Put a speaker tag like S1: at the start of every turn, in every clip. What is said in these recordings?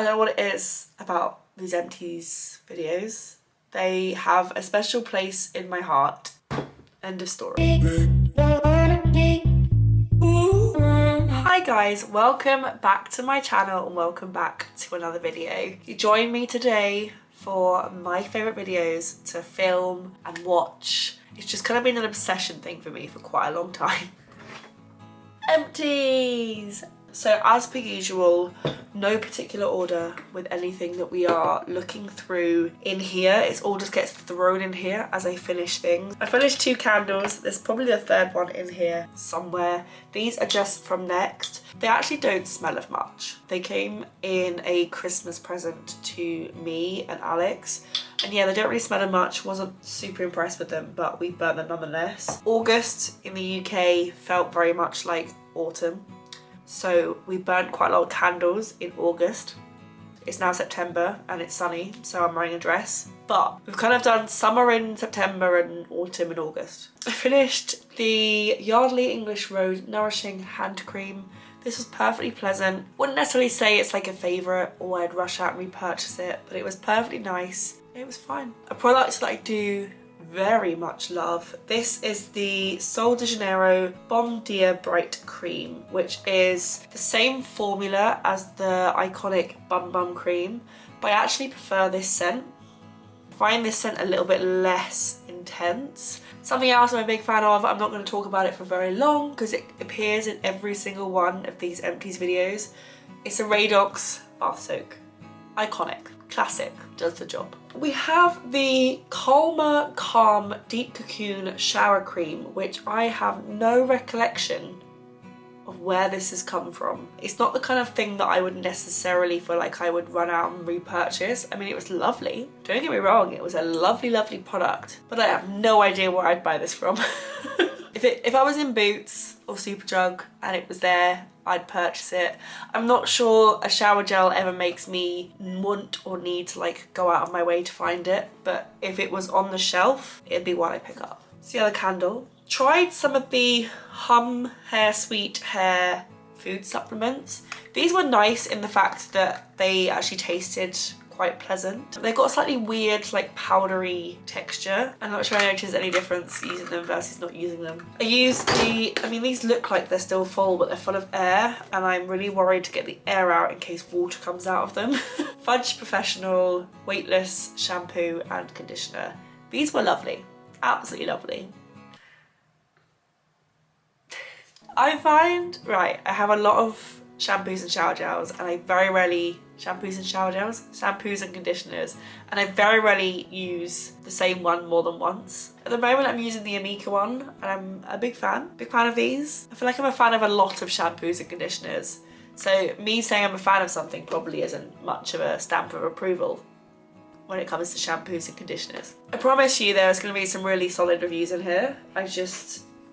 S1: I don't know what it is about these Empties videos. They have a special place in my heart. End of story. Hi guys, welcome back to my channel and welcome back to another video. You join me today for my favourite videos to film and watch. It's just kind of been an obsession thing for me for quite a long time. Empties! So as per usual, no particular order with anything that we are looking through in here. It all just gets thrown in here as I finish things. I finished 2 candles. There's probably a third one in here somewhere. These are just from Next. They actually don't smell of much. They came in a Christmas present to me and Alex. And yeah, they don't really smell of much. Wasn't super impressed with them, but we burnt them nonetheless. August in the UK felt very much like autumn. So we burnt quite a lot of candles in August. It's now September and it's sunny, so I'm wearing a dress. But we've kind of done summer in September and autumn in August. I finished the Yardley English Road Nourishing Hand Cream. This was perfectly pleasant. Wouldn't necessarily say it's like a favourite or I'd rush out and repurchase it, but it was perfectly nice. It was fine. A product that I do very much love. This is the Sol de Janeiro Bom Dia Bright Cream, which is the same formula as the iconic Bum Bum Cream, but I actually prefer this scent. I find this scent a little bit less intense. Something else I'm a big fan of, I'm not going to talk about it for very long because it appears in every single one of these Empties videos. It's a Radox bath soak. Iconic. Classic, does the job. We have the Calmer Calm Deep Cocoon Shower Cream, which I have no recollection of where this has come from. It's not the kind of thing that I would necessarily feel like I would run out and repurchase. I mean, it was lovely. Don't get me wrong, it was a lovely, lovely product, but I have no idea where I'd buy this from. If I was in Boots or Superdrug and it was there, I'd purchase it. I'm not sure a shower gel ever makes me want or need to like go out of my way to find it, but if it was on the shelf, it'd be one I pick up. It's the other candle. Tried some of the Hum Hair Sweet Hair food supplements. These were nice in the fact that they actually tasted quite pleasant. They've got a slightly weird, like powdery texture. I'm not sure I noticed any difference using them versus not using them. I used these look like they're still full, but they're full of air, and I'm really worried to get the air out in case water comes out of them. Fudge Professional Weightless Shampoo and Conditioner. These were lovely. Absolutely lovely. I find, I have a lot of shampoos and shower gels, and I very rarely shampoos and conditioners, and I very rarely use the same one more than once. At the moment I'm using the Amika one, and I'm a big fan of these. I feel like I'm a fan of a lot of shampoos and conditioners, so me saying I'm a fan of something probably isn't much of a stamp of approval when it comes to shampoos and conditioners. I promise you there's going to be some really solid reviews in here.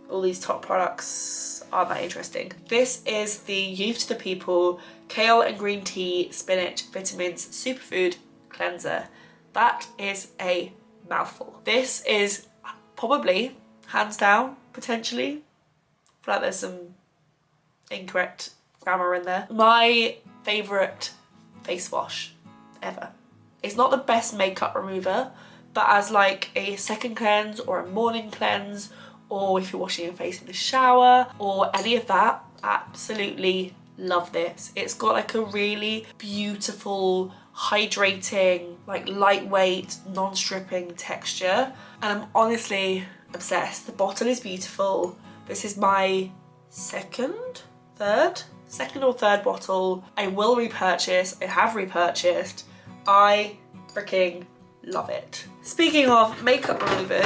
S1: All these top products aren't that interesting. This is the Youth to the People Kale and Green Tea Spinach Vitamins Superfood Cleanser. That is a mouthful. This is probably, hands down, potentially, I feel like there's some incorrect grammar in there, my favourite face wash ever. It's not the best makeup remover, but as like a second cleanse or a morning cleanse, or if you're washing your face in the shower or any of that, absolutely love this. It's got like a really beautiful, hydrating, like lightweight, non-stripping texture, and I'm honestly obsessed. The bottle is beautiful. This is my second or third bottle. I will repurchase. I have repurchased. I freaking love it. Speaking of makeup removers,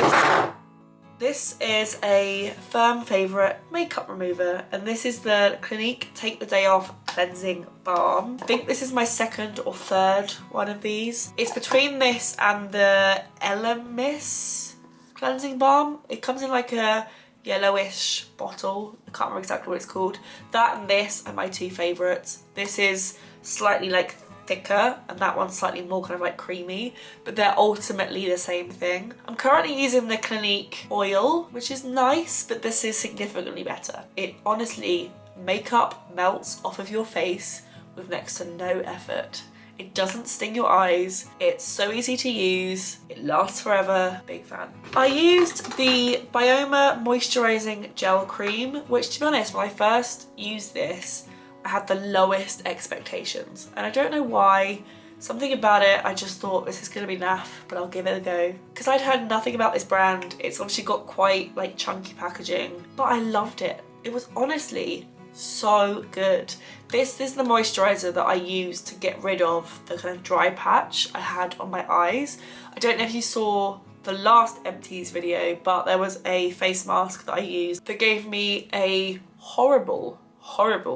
S1: this is a firm favourite makeup remover, and this is the Clinique Take the Day Off Cleansing Balm. I think this is my second or third one of these. It's between this and the Elemis Cleansing Balm. It comes in like a yellowish bottle. I can't remember exactly what it's called. That and this are my 2 favourites. This is slightly like thicker and that one's slightly more kind of like creamy, but they're ultimately the same thing. I'm currently using the Clinique oil, which is nice, but this is significantly better. It honestly, makeup melts off of your face with next to no effort. It doesn't sting your eyes. It's so easy to use. It lasts forever. Big fan. I used the Bioma Moisturizing Gel Cream, which, to be honest, when I first used this, I had the lowest expectations. And I don't know why. Something about it, I just thought this is gonna be naff, but I'll give it a go. Because I'd heard nothing about this brand. It's obviously got quite like chunky packaging, but I loved it. It was honestly so good. This is the moisturizer that I used to get rid of the kind of dry patch I had on my eyes. I don't know if you saw the last Empties video, but there was a face mask that I used that gave me a horrible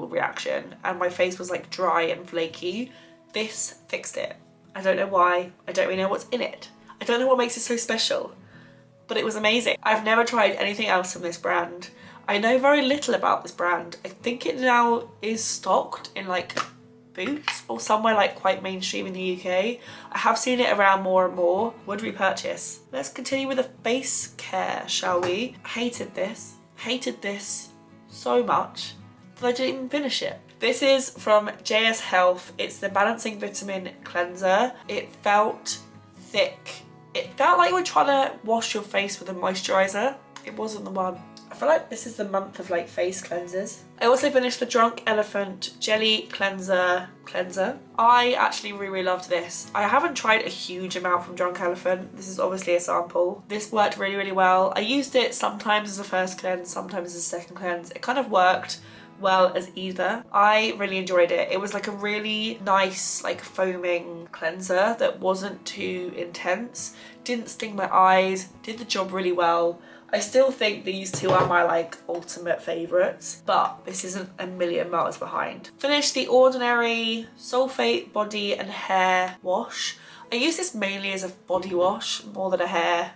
S1: reaction, and my face was like dry and flaky. This fixed it. I don't know why. I don't really know what's in it. I don't know what makes it so special, but it was amazing. I've never tried anything else from this brand. I know very little about this brand. I think it now is stocked in like Boots or somewhere like quite mainstream in the UK. I have seen it around more and more. Would repurchase. Let's continue with the face care, shall we? Hated this so much that I didn't even finish it. This is from JS Health. It's the Balancing Vitamin Cleanser. It felt thick. It felt like you were trying to wash your face with a moisturizer. It wasn't the one. I feel like this is the month of like face cleansers. I also finished the Drunk Elephant Jelly Cleanser. I actually really loved this. I haven't tried a huge amount from Drunk Elephant. This is obviously a sample. This worked really well. I used it sometimes as a first cleanse, sometimes as a second cleanse. It kind of worked well as either. I really enjoyed it. It was like a really nice like foaming cleanser that wasn't too intense, didn't sting my eyes, did the job really well. I still think these two are my like ultimate favourites, but this isn't a million miles behind. Finished the Ordinary Sulfate Body and Hair Wash. I use this mainly as a body wash more than a hair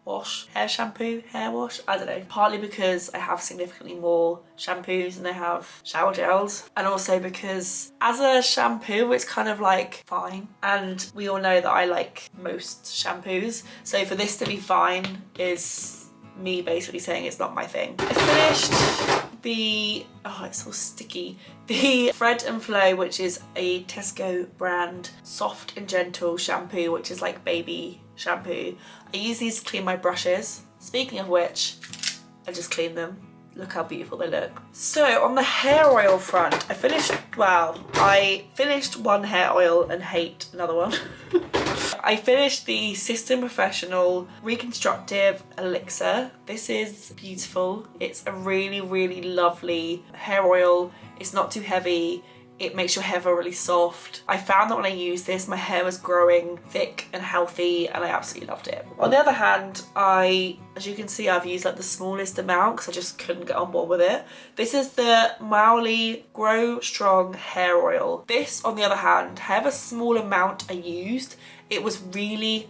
S1: wash, hair shampoo, hair wash, I don't know. Partly because I have significantly more shampoos than I have shower gels, and also because as a shampoo it's kind of like fine, and we all know that I like most shampoos, so for this to be fine is me basically saying it's not my thing. I finished the, oh it's so sticky, the Thread and Flow, which is a Tesco brand soft and gentle shampoo, which is like baby shampoo. I use these to clean my brushes. Speaking of which, I just cleaned them. Look how beautiful they look. So on the hair oil front, I finished one hair oil and hate another one. I finished the System Professional Reconstructive Elixir. This is beautiful. It's a really lovely hair oil. It's not too heavy. It makes your hair feel really soft. I found that when I used this, my hair was growing thick and healthy, and I absolutely loved it. On the other hand, as you can see, I've used like the smallest amount because I just couldn't get on board with it. This is the Mowley Grow Strong Hair Oil. This, on the other hand, however small amount I used, it was really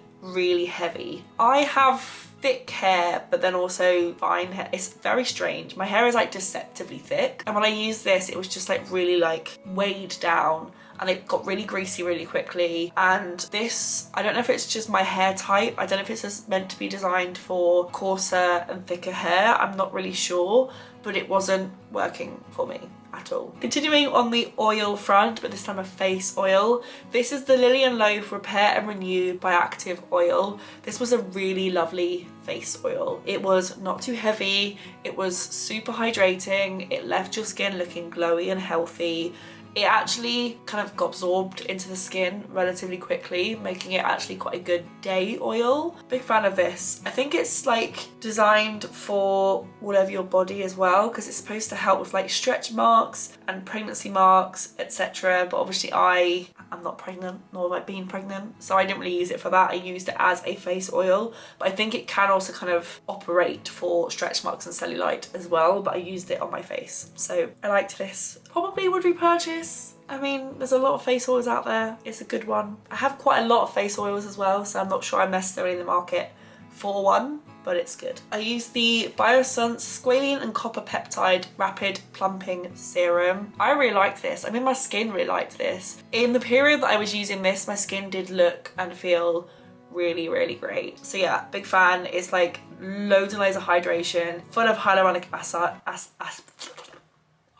S1: heavy. I have thick hair, but then also fine hair. It's very strange. My hair is like deceptively thick, and when I used this, it was just like really like weighed down, and it got really greasy really quickly. And this, I don't know if it's just my hair type. I don't know if it's just meant to be designed for coarser and thicker hair. I'm not really sure, but it wasn't working for me at all. Continuing on the oil front, but this time a face oil. This is the Lily and Loaf Repair and Renew Bioactive Oil. This was a really lovely face oil. It was not too heavy, it was super hydrating, it left your skin looking glowy and healthy. It actually kind of got absorbed into the skin relatively quickly, making it actually quite a good day oil. Big fan of this. I think it's like designed for all over your body as well, because it's supposed to help with like stretch marks and pregnancy marks, etc. But obviously I'm not pregnant, nor have I been pregnant, so I didn't really use it for that. I used it as a face oil, but I think it can also kind of operate for stretch marks and cellulite as well, but I used it on my face. So I liked this. Probably would repurchase. I mean, there's a lot of face oils out there. It's a good one. I have quite a lot of face oils as well, so I'm not sure I'm necessarily in the market for one, but it's good. I used the Biosense Squalene and Copper Peptide Rapid Plumping Serum. I really liked this. I mean, my skin really liked this. In the period that I was using this, my skin did look and feel really great. So yeah, big fan. It's like loads and loads of hydration, full of hyaluronic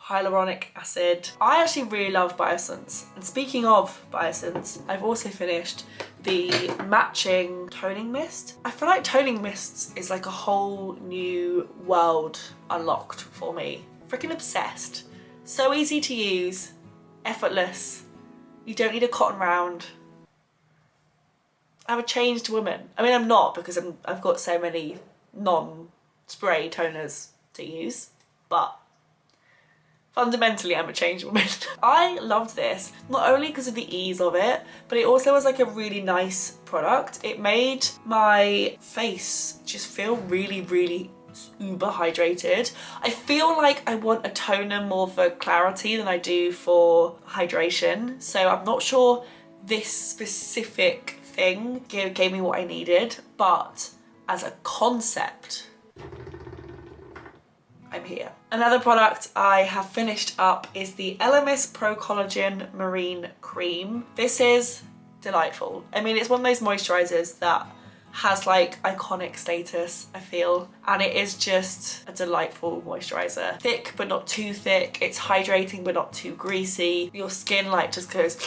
S1: hyaluronic acid. I actually really love Biossance. And speaking of Biossance, I've also finished the matching toning mist. I feel like toning mists is like a whole new world unlocked for me. Freaking obsessed. So easy to use, effortless. You don't need a cotton round. I'm a changed woman. I mean, I'm not, because I've got so many non-spray toners to use, but fundamentally I'm a changed woman. I loved this, not only because of the ease of it, but it also was like a really nice product. It made my face just feel really, really uber hydrated. I feel like I want a toner more for clarity than I do for hydration, so I'm not sure this specific thing gave me what I needed, but as a concept, I'm here. Another product I have finished up is the LMS Pro Collagen Marine Cream. This is delightful. I mean, it's one of those moisturizers that has like iconic status, I feel, and it is just a delightful moisturizer. Thick but not too thick, it's hydrating but not too greasy. Your skin like just goes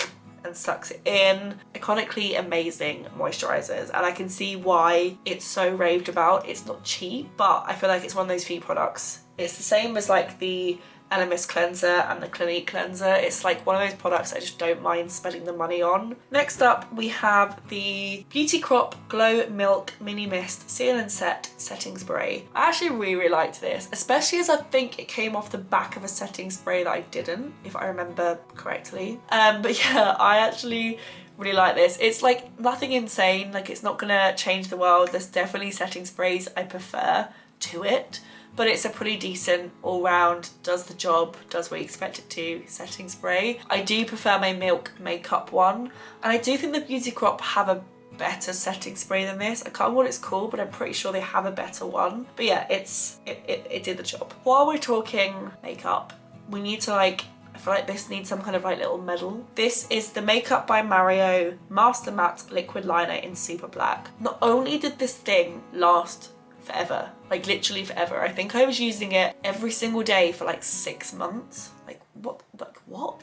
S1: and sucks it in. Iconically amazing moisturizers, and I can see why it's so raved about. It's not cheap, but I feel like it's one of those few products. It's the same as like the LMS cleanser and the Clinique cleanser. It's like one of those products I just don't mind spending the money on. Next up we have the Beauty Crop Glow Milk Mini Mist Seal and Set Setting Spray. I actually really liked this, especially as I think it came off the back of a setting spray that I didn't, if I remember correctly. But yeah, I actually really like this. It's like nothing insane, like it's not gonna change the world. There's definitely setting sprays I prefer to it, but it's a pretty decent all-round, does the job, does what you expect it to, setting spray. I do prefer my Milk makeup one, and I do think the Beauty Crop have a better setting spray than this. I can't remember what it's called, but I'm pretty sure they have a better one. But yeah, it did the job. While we're talking makeup, we need to I feel like this needs some kind of like little medal. This is the Makeup by Mario Master Matte Liquid Liner in Super Black. Not only did this thing last forever, like literally forever. I think I was using it every single day for like 6 months. Like what?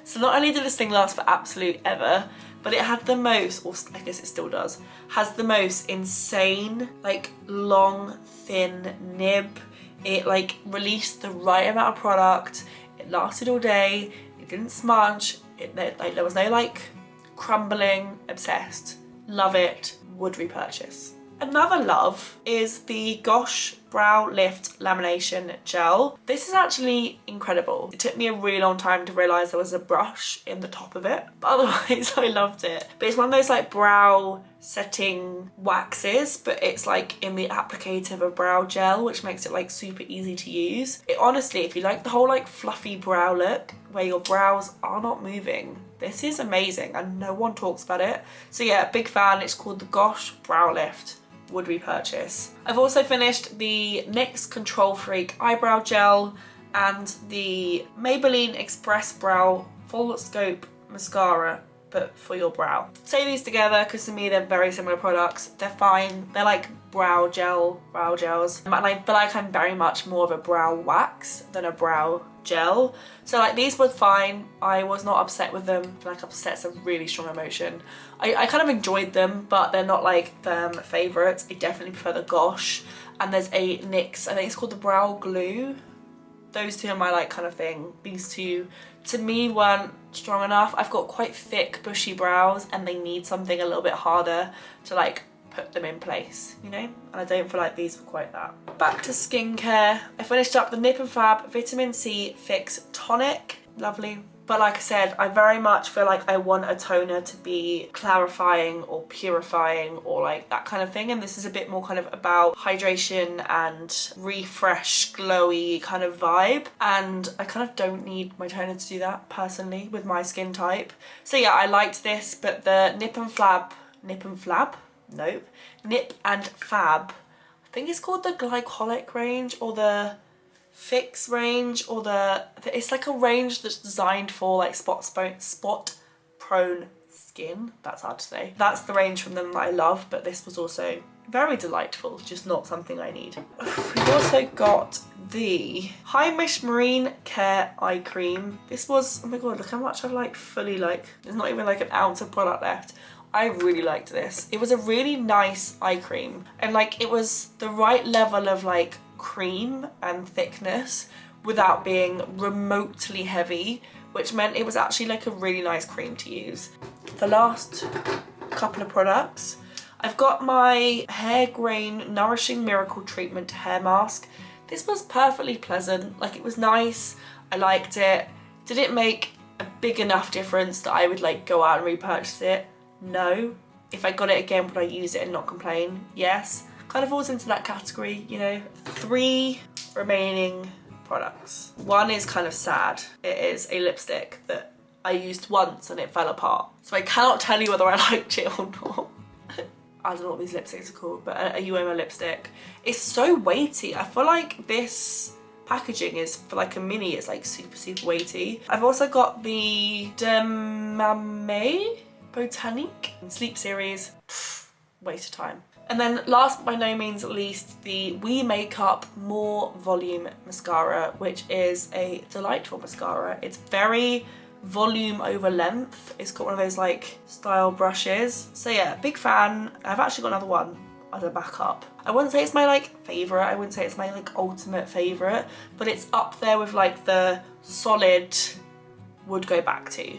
S1: So not only did this thing last for absolute ever, but it had the most, or I guess it still does, has the most insane, like long, thin nib. It like released the right amount of product. It lasted all day. It didn't smudge. Like there was no like crumbling. Obsessed. Love it. Would repurchase. Another love is the Gosh Brow Lift Lamination Gel. This is actually incredible. It took me a really long time to realise there was a brush in the top of it, but otherwise I loved it. But it's one of those like brow setting waxes, but it's like in the applicator of a brow gel, which makes it like super easy to use. It honestly, if you like the whole like fluffy brow look where your brows are not moving, this is amazing and no one talks about it. So yeah, big fan. It's called the Gosh Brow Lift. Would repurchase. I've also finished the NYX Control Freak Eyebrow Gel and the Maybelline Express Brow Full Scope Mascara, but for your brow. Say these together because to me they're very similar products. They're fine. They're like brow gels. And I feel like I'm very much more of a brow wax than a brow gel. So like these were fine. I was not upset with them. I feel like upset's a really strong emotion. I kind of enjoyed them, but they're not like firm favourites. I definitely prefer the Gosh. And there's a NYX, I think it's called the Brow Glue. Those two are my like kind of thing. These two to me weren't strong enough. I've got quite thick bushy brows and they need something a little bit harder to like put them in place, you know? And I don't feel like these were quite that. Back to skincare. I finished up the Nip and Fab Vitamin C Fix Tonic. Lovely. But like I said, I very much feel like I want a toner to be clarifying or purifying or like that kind of thing. And this is a bit more kind of about hydration and refresh, glowy kind of vibe. And I kind of don't need my toner to do that personally with my skin type. So yeah, I liked this, but the Nip and Fab, nope. Nip and Fab, I think it's called the Glycolic range or the Fix range, or it's like a range that's designed for like spot prone skin. That's hard to say. That's the range from them that I love, but this was also very delightful, just not something I need. We've also got the Heimish Marine Care Eye Cream. This was, oh my god, look how much I've like fully like, there's not even like an ounce of product left. I really liked this. It was a really nice eye cream, and like it was the right level of like cream and thickness without being remotely heavy, which meant it was actually like a really nice cream to use. The last couple of products, I've got my Hair Grain Nourishing Miracle Treatment Hair Mask. This was perfectly pleasant, like it was nice, I liked it. Did it make a big enough difference that I would like go out and repurchase it? No. If I got it again, would I use it and not complain? Yes. Kind of falls into that category, you know. 3 remaining products. One is kind of sad. It is a lipstick that I used once and it fell apart. So I cannot tell you whether I liked it or not. I don't know what these lipsticks are called, but a Uoma lipstick. It's so weighty. I feel like this packaging is for like a mini, it's like super, super weighty. I've also got the Demame Botanique Sleep Series. Waste of time. And then last but by no means least, the We Makeup More Volume Mascara, which is a delightful mascara. It's very volume over length. It's got one of those like style brushes. So yeah, big fan. I've actually got another one as a backup. I wouldn't say it's my like favourite, I wouldn't say it's my like ultimate favourite, but it's up there with like the solid would go back to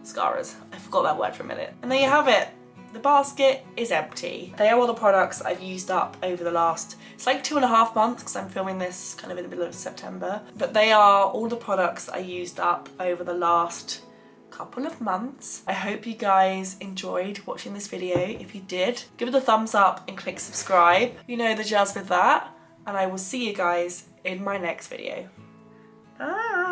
S1: mascaras. I forgot that word for a minute. And there you have it. The basket is empty. They are all the products I've used up over the last, it's like 2.5 months because I'm filming this kind of in the middle of September. But they are all the products I used up over the last couple of months. I hope you guys enjoyed watching this video. If you did, give it a thumbs up and click subscribe. You know the jazz with that. And I will see you guys in my next video. Bye.